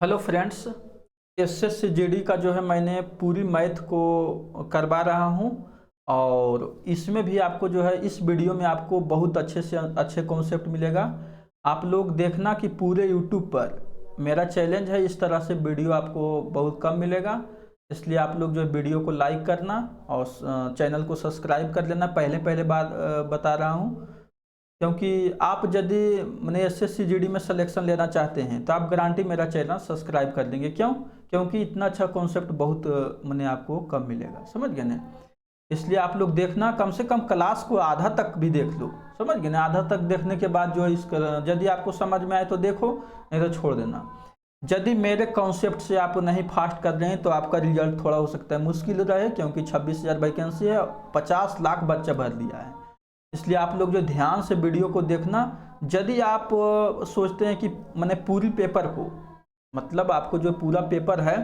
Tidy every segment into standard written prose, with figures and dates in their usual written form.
Hello friends, एसएससीजीडी का जो है मैंने पूरी मैथ को करवा रहा हूँ। और इसमें भी आपको जो है इस वीडियो में आपको बहुत अच्छे से अच्छे कॉन्सेप्ट मिलेगा। आप लोग देखना कि पूरे यूट्यूब पर मेरा चैलेंज है, इस तरह से वीडियो आपको बहुत कम मिलेगा। इसलिए आप लोग जो है वीडियो को लाइक करना और चैनल को सब्सक्राइब कर लेना। पहले पहले बात बता रहा हूँ, क्योंकि आप यदि मैंने एसएससीजीडी में सिलेक्शन लेना चाहते हैं तो आप गारंटी मेरा चैनल सब्सक्राइब कर देंगे। क्यों? क्योंकि इतना अच्छा कॉन्सेप्ट बहुत मैंने आपको कम मिलेगा। समझ गए ना? इसलिए आप लोग देखना, कम से कम क्लास को आधा तक भी देख लो। समझ गए ना? आधा तक देखने के बाद जो है यदि आपको समझ में आए तो देखो, नहीं तो छोड़ देना। यदि मेरे कॉन्सेप्ट से आप नहीं फास्ट कर रहे हैं तो आपका रिजल्ट थोड़ा हो सकता है मुश्किल रहे, क्योंकि 26,000 वैकेंसी है, 50 लाख बच्चा भर दिया है। इसलिए आप लोग जो ध्यान से वीडियो को देखना। यदि आप सोचते हैं कि मैंने पूरी पेपर को, मतलब आपको जो पूरा पेपर है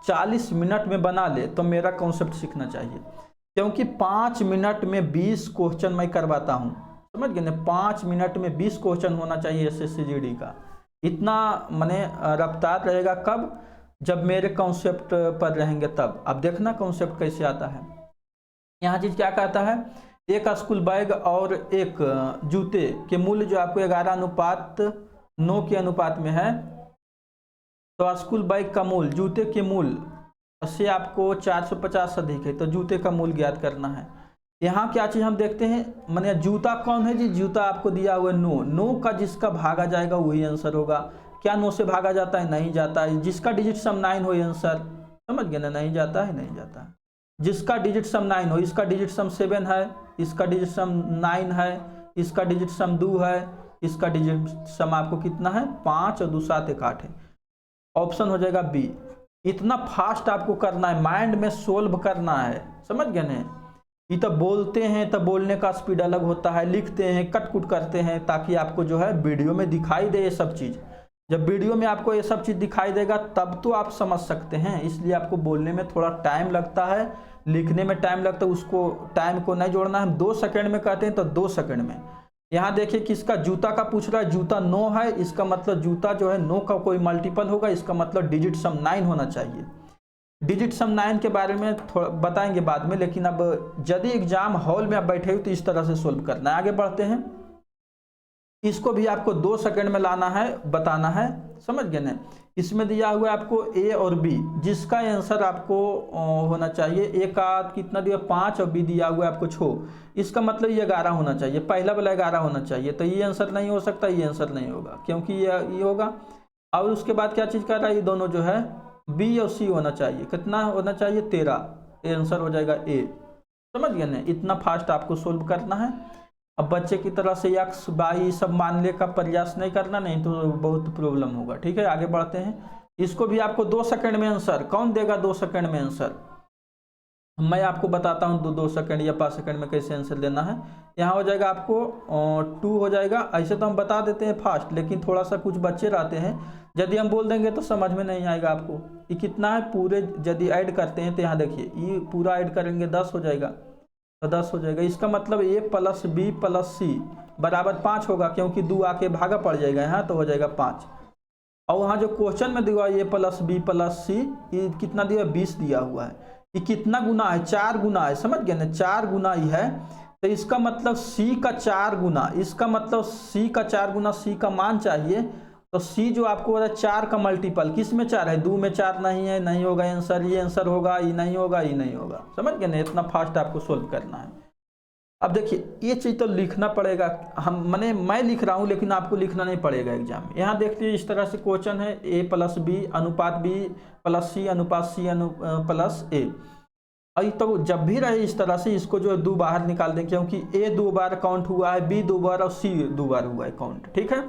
40 मिनट में बना ले, तो मेरा कॉन्सेप्ट सीखना चाहिए। क्योंकि 5 मिनट में 20 क्वेश्चन मैं करवाता हूँ। समझ गए ना? 5 मिनट में 20 क्वेश्चन होना चाहिए एसएससीजीडी का। इतना मैंने रफ्तार रहेगा कब? जब मेरे कॉन्सेप्ट पर रहेंगे तब। अब देखना कॉन्सेप्ट कैसे आता है। यहाँ चीज क्या कहता है, एक स्कूल बैग और एक जूते के मूल्य जो आपको 11:9 के अनुपात में है, तो स्कूल बैग का मूल्य जूते के मूल्य से आपको 450 अधिक है, तो जूते का मूल्य ज्ञात करना है। यहाँ क्या चीज हम देखते हैं, माने जूता कौन है जी? जूता आपको दिया हुआ है 9 का जिसका भागा जाएगा वही आंसर होगा। क्या 9 से भागा जाता है? नहीं जाता है। जिसका डिजिट सम 9 वही आंसर। समझ गए ना? नहीं जाता है, नहीं जाता है। जिसका डिजिट सम 9 हो, इसका डिजिट सम 7 है, इसका डिजिट सम 9 है, इसका डिजिट सम 2 है, इसका डिजिट सम आपको कितना है? 5 और 2 7 1 8 है। ऑप्शन हो जाएगा बी। इतना फास्ट आपको करना है, माइंड में सोल्व करना है। समझ गए ना? ये तो बोलते हैं तो बोलने का स्पीड अलग होता है, लिखते हैं कट कुट करते हैं ताकि आपको जो है वीडियो में दिखाई दे ये सब चीज़। जब वीडियो में आपको ये सब चीज़ दिखाई देगा तब तो आप समझ सकते हैं। इसलिए आपको बोलने में थोड़ा टाइम लगता है, लिखने में टाइम लगता है। उसको टाइम को नहीं जोड़ना है। हम 2 सेकंड में कहते हैं तो 2 सेकंड में। यहाँ देखिए किसका जूता का पूछ रहा है, जूता 9 है, इसका मतलब जूता जो है 9 का कोई मल्टीपल होगा, इसका मतलब डिजिट सम 9 होना चाहिए। डिजिट सम 9 के बारे में थोड़ा बताएंगे बाद में, लेकिन अब यदि एग्जाम हॉल में आप बैठे हो तो इस तरह से सोल्व करना है। आगे बढ़ते हैं। इसको भी आपको 2 सेकंड में लाना है, बताना है। समझ गए ना? इसमें दिया हुआ है आपको ए और बी, जिसका आंसर आपको होना चाहिए। ए का कितना दिया? 5 और बी दिया हुआ है आपको 6। इसका मतलब ये 11 होना चाहिए, पहला वाला 11 होना चाहिए। तो ये आंसर नहीं हो सकता, ये आंसर नहीं होगा, क्योंकि ये होगा। और उसके बाद क्या चीज़ कर रहा है, ये दोनों जो है बी और सी होना चाहिए। कितना होना चाहिए? 13। ये आंसर हो जाएगा ए। समझ गए ना? इतना फास्ट आपको सोल्व करना है। अब बच्चे की तरह से एक्स वाई सब मानने का प्रयास नहीं करना, नहीं तो बहुत प्रॉब्लम होगा। ठीक है, आगे बढ़ते हैं। इसको भी आपको 2 सेकंड में आंसर। कौन देगा 2 सेकंड में आंसर? मैं आपको बताता हूँ 2 सेकंड या 5 सेकंड में कैसे आंसर देना है। यहाँ हो जाएगा आपको 2 हो जाएगा। ऐसे तो हम बता देते हैं फास्ट, लेकिन थोड़ा सा कुछ बच्चे रहते हैं, यदि हम बोल देंगे तो समझ में नहीं आएगा आपको। ये कितना है पूरे यदि ऐड करते हैं तो यहाँ देखिए ये पूरा ऐड करेंगे 10 हो जाएगा, तो 10 हो जाएगा। इसका मतलब ए प्लस बी प्लस सी बराबर 5 होगा, क्योंकि 2 आके भागा पड़ जाएगा यहाँ, तो हो जाएगा 5। और वहाँ जो क्वेश्चन में दिया ए प्लस बी प्लस सी, ये कितना दिया? 20 दिया हुआ है। ये कितना गुना है? 4 गुना है। समझ गए ना? 4 गुना ही है। तो इसका मतलब सी का 4 गुना, इसका मतलब सी का 4 गुना सी का मान चाहिए। तो सी जो आपको बोला 4 का मल्टीपल, किस में 4 है? 2 में 4 नहीं है, नहीं होगा आंसर। ये आंसर होगा, ये नहीं होगा, ये नहीं होगा। समझ गए ना? इतना फास्ट आपको सोल्व करना है। अब देखिए ये चीज़ तो लिखना पड़ेगा। मैं लिख रहा हूँ, लेकिन आपको लिखना नहीं पड़ेगा एग्जाम में। यहाँ देख लीजिए इस तरह से क्वेश्चन है, ए प्लस बी अनुपात बी प्लस सी अनुपात सी प्लस ए। और तो जब भी रहे इस तरह से इसको जो है 2 बाहर निकाल दें, क्योंकि ए 2 बार काउंट हुआ है, बी 2 बार और सी 2 बार हुआ है काउंट। ठीक है,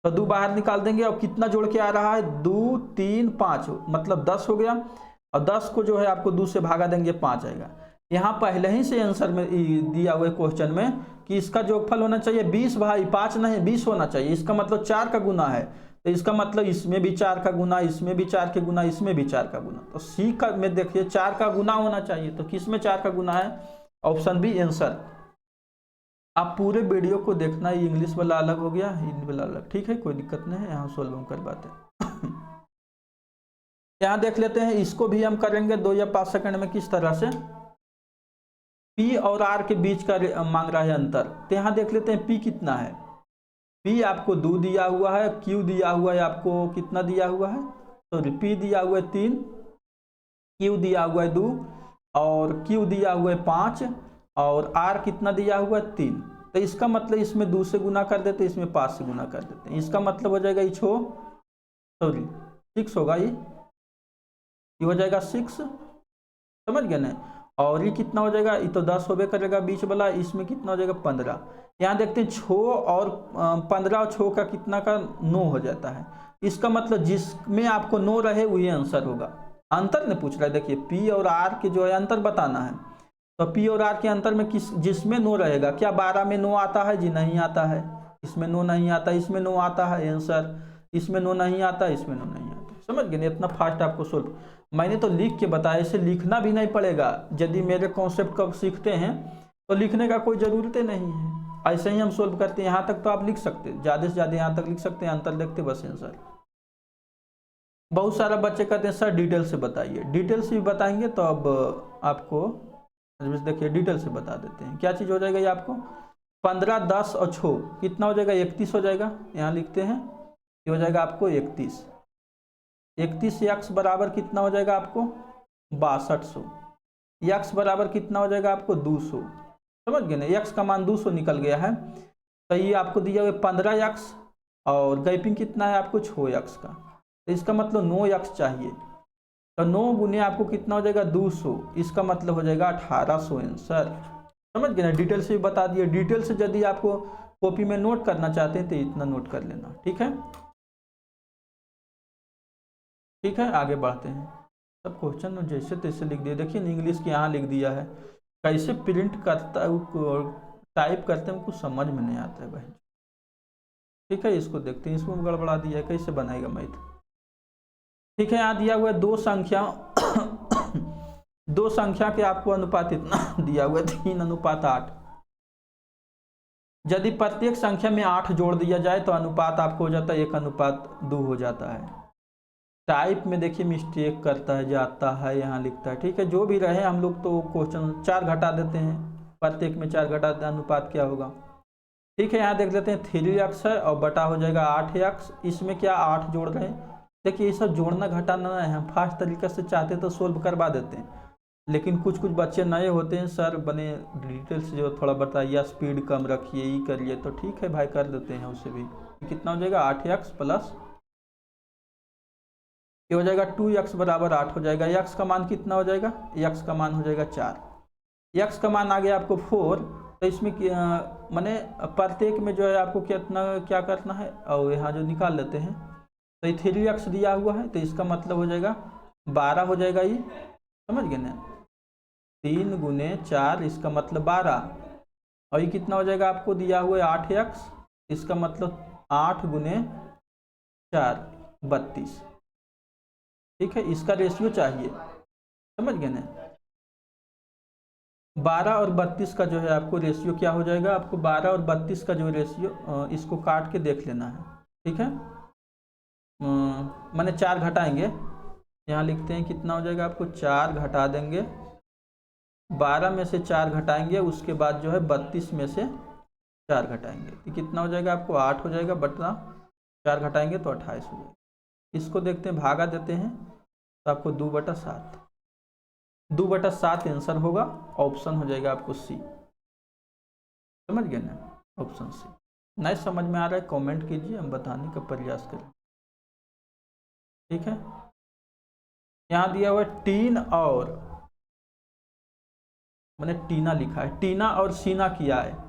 तो 2 बाहर निकाल देंगे। और कितना जोड़ के आ रहा है? 2 3 5, मतलब 10 हो गया। और 10 को जो है आपको 2 से भागा देंगे, 5 आएगा। यहाँ पहले ही से आंसर में दिया हुआ क्वेश्चन में कि इसका जोगफल होना चाहिए 20 भाई, 5 नहीं 20 होना चाहिए। इसका मतलब 4 का गुना है, तो इसका मतलब इसमें भी 4 का गुना, इसमें भी 4 के गुना, इसमें भी 4 का गुना। तो सी का में देखिए 4 का गुना होना चाहिए, तो किस में 4 का गुना है? Option B answer. आप पूरे वीडियो को देखना। इंग्लिश वाला अलग हो गया, हिंदी वाला अलग। ठीक है, कोई दिक्कत नहीं है, यहाँ सोल्व हम करवाते हैं। यहाँ देख लेते हैं, इसको भी हम करेंगे 2 या 5 सेकंड में। किस तरह से P और R के बीच का मांग रहा है अंतर। तो यहाँ देख लेते हैं P कितना है। P आपको 2 दिया हुआ है, Q दिया हुआ है आपको कितना दिया हुआ है, सॉरी P दिया हुआ है 3, Q दिया हुआ है 2 और Q दिया हुआ है 5 और R कितना दिया हुआ है 3। तो इसका मतलब इसमें 2 से गुना कर देते, इसमें 5 से गुना कर देते हैं। इसका मतलब हो जाएगा ये 6 होगा, ये हो जाएगा 6, समझ गए ना। और ये कितना हो जाएगा, ये तो 10 होबे करेगा बीच वाला, इसमें कितना हो जाएगा 15। यहाँ देखते हैं 6 और 15 और 6 का कितना का 9 हो जाता है। इसका मतलब जिसमें आपको 9 रहे वही आंसर होगा। अंतर ने पूछ रहा है, देखिए P और R के जो है अंतर बताना है। तो P और R के अंतर में जिसमें 9 रहेगा, क्या 12 में 9 आता है जी, नहीं आता है। इसमें 9 नहीं आता, इसमें 9 आता है आंसर, इसमें 9 नहीं आता, इसमें 9 नहीं आता। समझ गए, इतना फास्ट आपको सोल्व मैंने तो लिख के बताया, इसे लिखना भी नहीं पड़ेगा। यदि मेरे कॉन्सेप्ट को सीखते हैं तो लिखने का कोई ज़रूरत नहीं है, ऐसे ही हम सोल्व करते हैं। यहाँ तक तो आप लिख सकते हैं, ज़्यादा से ज़्यादा यहाँ तक लिख सकते हैं, अंतर देखते बस आंसर। बहुत सारा बच्चे कहते हैं सर डिटेल से बताइए, डिटेल से भी बताएंगे तो अब आपको देखिए डिटेल से बता देते हैं। क्या चीज़ हो जाएगा ये आपको 15, 10 और 6 कितना हो जाएगा, 31 हो जाएगा। यहाँ लिखते हैं ये हो जाएगा आपको 31। 31 x बराबर कितना हो जाएगा आपको 6200। x बराबर कितना हो जाएगा आपको 200। समझ गए ना, x का मान 200 निकल गया है। तो ये आपको दिया हुआ 15x और गैपिंग कितना है आपको 6x का, तो इसका मतलब 9x चाहिए। तो 9 गुने आपको कितना हो जाएगा 200, इसका मतलब हो जाएगा 1800 आंसर। समझ गए ना, डिटेल से भी बता दिए। डिटेल से यदि आपको कॉपी में नोट करना चाहते हैं तो इतना नोट कर लेना, ठीक है। ठीक है, आगे बढ़ते हैं। सब क्वेश्चन जैसे तैसे लिख दिए, देखिए इंग्लिश के यहाँ लिख दिया है, कैसे प्रिंट करता टाइप करते हैं कुछ समझ में नहीं आता है भाई। ठीक है, इसको देखते हैं, इसको गड़बड़ा दिया है, कैसे बनाएगा मैथ। ठीक है, यहाँ दिया हुआ है 2 संख्या 2 संख्या के आपको अनुपात इतना दिया हुआ है 3:8। यदि प्रत्येक संख्या में 8 जोड़ दिया जाए तो अनुपात आपको हो जाता है 1:2 हो जाता है। टाइप में देखिए मिस्टेक करता है, जाता है, यहाँ लिखता है। ठीक है, जो भी रहे हम लोग तो क्वेश्चन 4 घटा देते हैं, प्रत्येक में 4 घटा देते हैं, अनुपात क्या होगा। ठीक है, यहाँ देख लेते हैं 3x है और बटा हो जाएगा 8x। इसमें क्या 8 जोड़ रहे हैं, देखिए ये सब जोड़ना घटाना है, हम फास्ट तरीके से चाहते तो सोल्व करवा देते हैं, लेकिन कुछ बच्चे नए होते हैं, सर बने डिटेल से जो थोड़ा बताइए, स्पीड कम रखिए, ये करिए, तो ठीक है भाई कर देते हैं उससे भी। कितना हो जाएगा 8x प्लस ये हो जाएगा 2x बराबर 8 हो जाएगा। x का मान कितना हो जाएगा, x का मान हो जाएगा 4, x का मान आ गया आपको 4। तो इसमें माने प्रत्येक में जो है आपको कितना क्या करना है, और यहाँ जो निकाल लेते हैं तो ये 3x दिया हुआ है, तो इसका मतलब हो जाएगा 12 हो जाएगा। ये समझ गए ना, 3 गुने 4 इसका मतलब 12, और ये कितना हो जाएगा आपको दिया हुआ है 8x, इसका मतलब 8 गुने 4 32। ठीक है, इसका रेशियो चाहिए, समझ गए ना। 12 और 32 का जो है आपको रेशियो क्या हो जाएगा, आपको 12 और 32 का जो रेशियो, इसको काट के देख लेना है। ठीक है, मैंने 4 घटाएंगे, यहाँ लिखते हैं कितना हो जाएगा आपको 4 घटा देंगे, 12 में से 4 घटाएंगे, उसके बाद जो है 32 में से 4 घटाएंगे, तो कितना हो जाएगा आपको 8 हो जाएगा, बटा 4 घटाएंगे तो 28 हो जाएगा। इसको देखते हैं, भागा देते हैं तो आपको 2/7, 2/7 आंसर होगा। ऑप्शन हो जाएगा आपको सी। समझ गए ना, ऑप्शन सी। नहीं समझ में आ रहा है कमेंट कीजिए, हम बताने का प्रयास करें। ठीक है, यहाँ दिया हुआ है टीन और मैंने टीना लिखा है, टीना और सीना किया है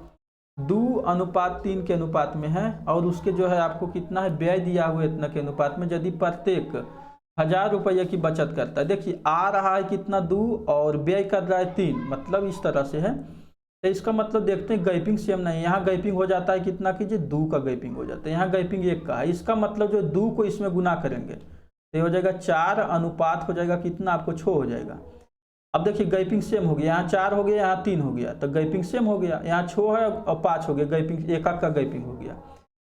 2:3 के अनुपात में है, और उसके जो है आपको कितना है व्यय दिया हुआ है इतना के अनुपात में। यदि प्रत्येक 1000 रुपये की बचत करता है, देखिए आ रहा है कितना 2 और व्यय कर रहा है 3, मतलब इस तरह से है। तो इसका मतलब देखते हैं गैपिंग सेम नहीं, यहाँ गैपिंग हो जाता है कितना कीजिए 2 का गैपिंग हो जाता है, यहाँ गैपिंग 1 का है। इसका मतलब जो 2 को इसमें गुना करेंगे तो हो जाएगा 4 अनुपात हो जाएगा कितना आपको 6 हो जाएगा। अब देखिए गैपिंग सेम हो गया, यहाँ 4 हो गया, यहाँ 3 हो गया, तो गैपिंग सेम हो गया। यहाँ 6 है और 5 हो गया, गैपिंग 1 का गैपिंग हो गया।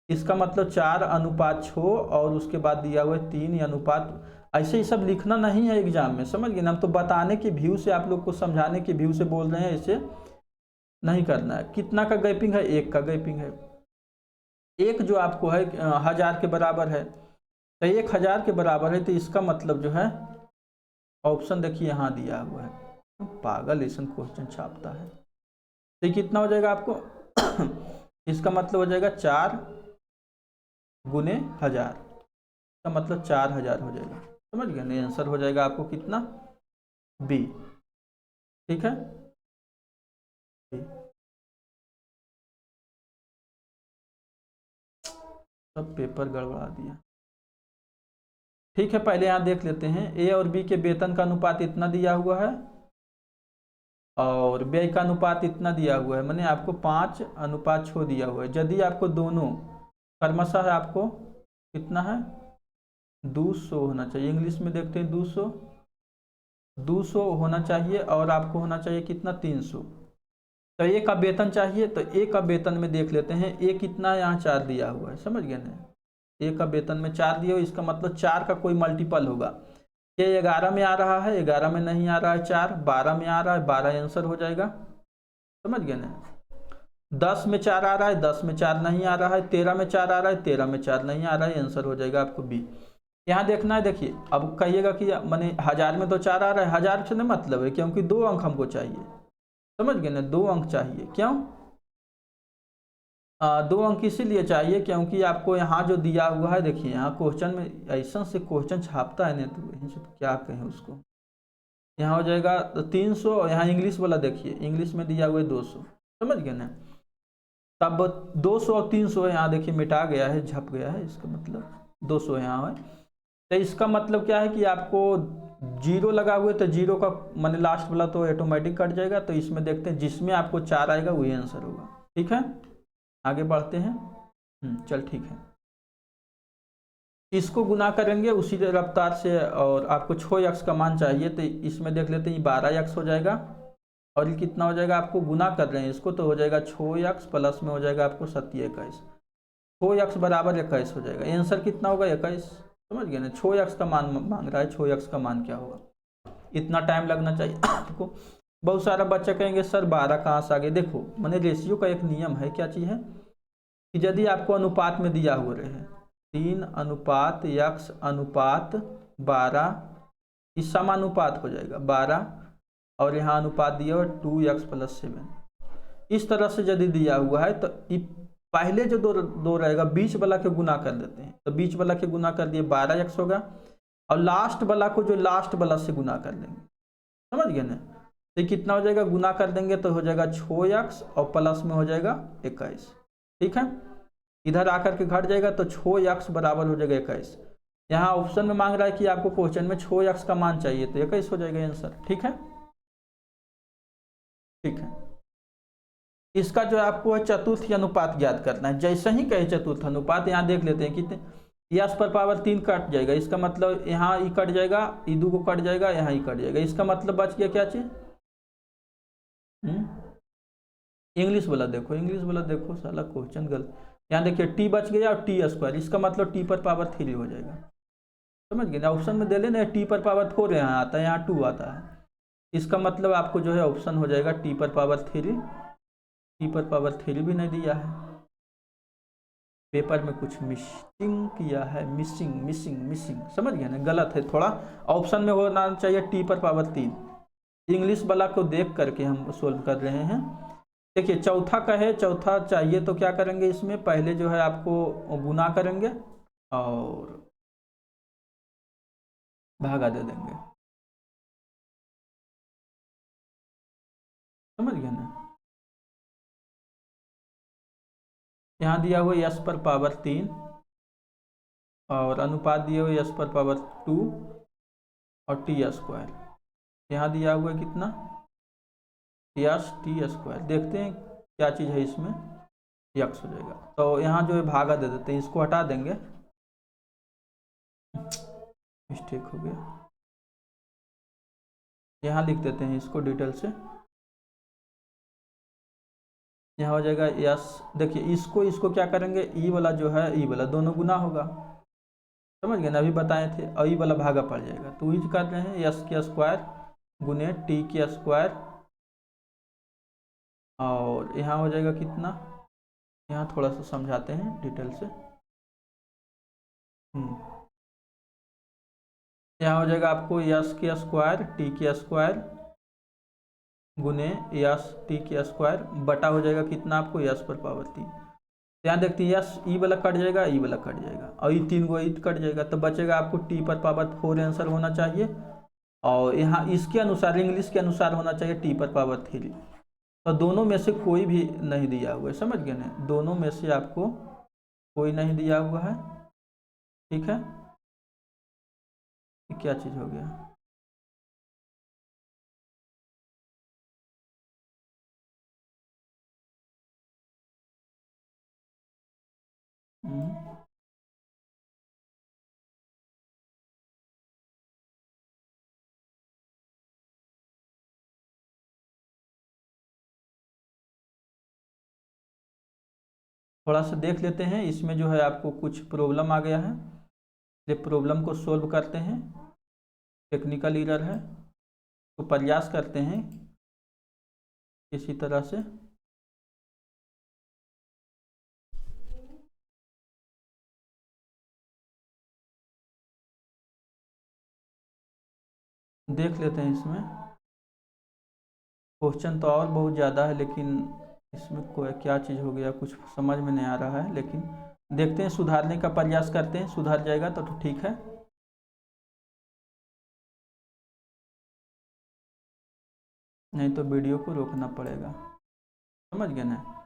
इसका मतलब 4:6 और उसके बाद दिया हुआ है 3 अनुपात ऐसे ही सब लिखना नहीं है एग्जाम में, समझ गए ना। हम तो बताने के व्यू से, आप लोग को समझाने के व्यू से बोल रहे हैं, ऐसे नहीं करना है। कितना का गैपिंग है? 1 का गैपिंग है। 1 जो आपको है 1000 के बराबर है, तो 1000 के बराबर है, तो इसका मतलब जो है ऑप्शन देखिए यहाँ दिया हुआ है। पागल ऐसा क्वेश्चन छापता है। तो कितना हो जाएगा आपको इसका मतलब हो जाएगा 4 गुने 1000, का मतलब 4000 हो जाएगा, समझ गए ना। आंसर हो जाएगा आपको कितना? बी। ठीक है, सब पेपर गड़बड़ा दिया। ठीक है, पहले यहाँ देख लेते हैं। ए और बी के वेतन का अनुपात इतना दिया हुआ है और व्यय का अनुपात इतना दिया हुआ है, मैंने आपको 5:6 दिया हुआ है। यदि आपको दोनों क्रमशः आपको कितना है 200 होना चाहिए, इंग्लिश में देखते हैं 200 होना चाहिए, और आपको होना चाहिए कितना 300। तो ए का वेतन चाहिए, तो ए का वेतन में देख लेते हैं। ए कितना यहाँ 4 दिया हुआ है, समझ गए ना। ए का वेतन में 4 दिया हुआ, इसका मतलब 4 का कोई मल्टीपल होगा। ये 11 में आ रहा है, 11 में नहीं आ रहा है 4, 12 में आ रहा है, 12 आंसर हो जाएगा, समझ गए ना। 10 में 4 आ रहा है, 10 में 4 नहीं आ रहा है, 13 में 4 आ रहा है, 13 में 4 नहीं आ रहा है, आंसर हो जाएगा आपको बी। यहाँ देखना है, देखिए अब कहिएगा कि मैंने 1000 में तो 4 आ रहा है, 1000 से नहीं मतलब है, क्योंकि 2 अंक हमको चाहिए, समझ गए ना। 2 अंक चाहिए, क्यों 2 अंक इसीलिए चाहिए क्योंकि आपको यहाँ जो दिया हुआ है, देखिए यहाँ क्वेश्चन में ऐसा से क्वेश्चन छापता है ना, तो क्या कहें उसको। यहाँ हो जाएगा 300, यहाँ इंग्लिश वाला देखिए, इंग्लिश में दिया हुआ है 200, समझ गए ना। तब 200 और 300 यहाँ देखिए मिटा गया है, झप गया है, इसका मतलब 200 यहाँ है। तो इसका मतलब क्या है कि आपको 0 लगा हुआ है, तो 0 का मैंने लास्ट वाला तो ऑटोमेटिक कट जाएगा। तो इसमें देखते हैं जिसमें आपको 4 आएगा वही आंसर होगा। ठीक है, आगे बढ़ते हैं। चल ठीक है, इसको गुना करेंगे उसी रफ्तार से, और आपको 6x का मान चाहिए, तो इसमें देख लेते हैं 12x हो जाएगा, और ये कितना हो जाएगा, आपको गुना कर रहे हैं इसको, तो हो जाएगा 6x प्लस में हो जाएगा आपको 27, 6x बराबर 21 हो जाएगा। आंसर कितना होगा 21, समझ गए ना। 6x का मान मांग रहा है, 6x का मान क्या होगा, इतना टाइम लगना चाहिए आपको। बहुत सारा बच्चा कहेंगे सर 12 कहाँ से आ गए। देखो मैंने रेशियो का एक नियम है, क्या चीज़ है कि यदि आपको अनुपात में दिया हुआ रहे 3:x:12, इस समानुपात हो जाएगा 12, और यहाँ अनुपात दिया हुआ 2x+7, इस तरह से यदि दिया हुआ है तो पहले जो दो रहेगा बीच वाला के गुना कर देते हैं, तो बीच वाला के गुना कर दिए 12x होगा, और लास्ट वाला को जो लास्ट वाला से गुना कर देंगे, समझ गए ना। तो कितना हो जाएगा, गुना कर देंगे तो हो जाएगा 6x और प्लस में हो जाएगा 21। ठीक है, इधर आकर के घट जाएगा तो 6x बराबर हो जाएगा 21। यहाँ ऑप्शन में मांग रहा है कि आपको क्वेश्चन में 6x का मान चाहिए, तो 21 हो जाएगा आंसर। ठीक है, ठीक है। इसका जो आपको है चतुर्थी अनुपात ज्ञात करना है। जैसे ही कहे चतुर्थ अनुपात, यहाँ देख लेते हैं कितने, यस पर पावर 3 कट जाएगा, इसका मतलब यहाँ ई कट जाएगा, ई 2 को कट जाएगा, यहाँ ई कट जाएगा, इसका मतलब बच गया क्या चीज। इंग्लिश वाला देखो, इंग्लिश वाला देखो, साला क्वेश्चन गलत। यहाँ देखिए टी बच गया और टी स्क्वायर, इसका मतलब टी पर पावर 3 हो जाएगा, समझ गए ना। ऑप्शन में दे लेना टी पर पावर 4 यहाँ आता है, यहाँ 2 आता है, इसका मतलब आपको जो है ऑप्शन हो जाएगा टी पर पावर 3। टी पर पावर 3 भी नहीं दिया है, पेपर में कुछ मिसिंग किया है, मिसिंग मिसिंग मिसिंग, समझ गए ना, गलत है थोड़ा। ऑप्शन में होना चाहिए टी पर पावर 3। इंग्लिश वाला को देख करके हम सोल्व कर रहे हैं। देखिए चौथा का है, चौथा चाहिए तो क्या करेंगे, इसमें पहले जो है आपको गुना करेंगे और भागा दे देंगे, समझ गए ना। यहाँ दिया हुआ यस पर पावर 3 और अनुपात दिया हुआ यस पर पावर 2 और टी स्क्वायर, यहाँ दिया हुआ है कितना यस टी स्क्वायर। देखते हैं क्या चीज़ है इसमें, यक्स हो जाएगा, तो यहाँ जो है भागा दे देते हैं, इसको हटा देंगे, मिस्टेक हो गया, यहाँ लिख देते हैं इसको डिटेल से। यहाँ हो जाएगा यस, देखिए इसको क्या करेंगे, ई वाला जो है ई वाला दोनों गुना होगा, समझ गए ना, अभी बताए थे, आई वाला भागा पड़ जाएगा। तो वही कर रहे हैं, यस के स्क्वायर गुने टी के स्क्वायर, और यहाँ हो जाएगा कितना, यहाँ थोड़ा सा समझाते हैं डिटेल से। यहाँ हो जाएगा आपको यस के स्क्वायर टी के स्क्वायर गुने यस टी के स्क्वायर बटा हो जाएगा कितना आपको, यस पर पावर 3। यहाँ देखते हैं यस ई वाला कट जाएगा, ई वाला कट जाएगा, और ये 3 गो ई कट जाएगा, तो बचेगा आपको टी पर पावर 4 आंसर होना चाहिए। और यहाँ इसके अनुसार, इंग्लिश के अनुसार होना चाहिए टी पर पावर 3। तो दोनों में से कोई भी नहीं दिया हुआ है, समझ गए ना, दोनों में से आपको कोई नहीं दिया हुआ है। ठीक है, क्या चीज़ हो गया, थोड़ा सा देख लेते हैं। इसमें जो है आपको कुछ प्रॉब्लम आ गया है, ये प्रॉब्लम को सॉल्व करते हैं, टेक्निकल एरर है, तो प्रयास करते हैं इसी तरह से। देख लेते हैं, इसमें क्वेश्चन तो और बहुत ज़्यादा है, लेकिन इसमें कोई क्या चीज़ हो गया कुछ समझ में नहीं आ रहा है, लेकिन देखते हैं, सुधारने का प्रयास करते हैं, सुधर जाएगा तो ठीक है। नहीं तो वीडियो को रोकना पड़ेगा, समझ गए ना।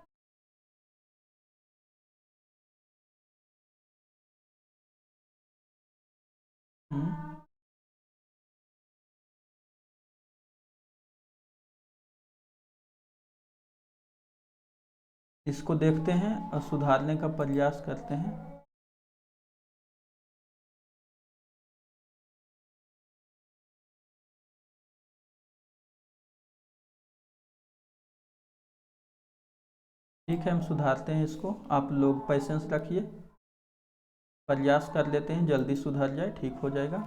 इसको देखते हैं और सुधारने का प्रयास करते हैं। ठीक है, हम सुधारते हैं इसको, आप लोग पेशेंस रखिए, प्रयास कर लेते हैं, जल्दी सुधर जाए, ठीक हो जाएगा।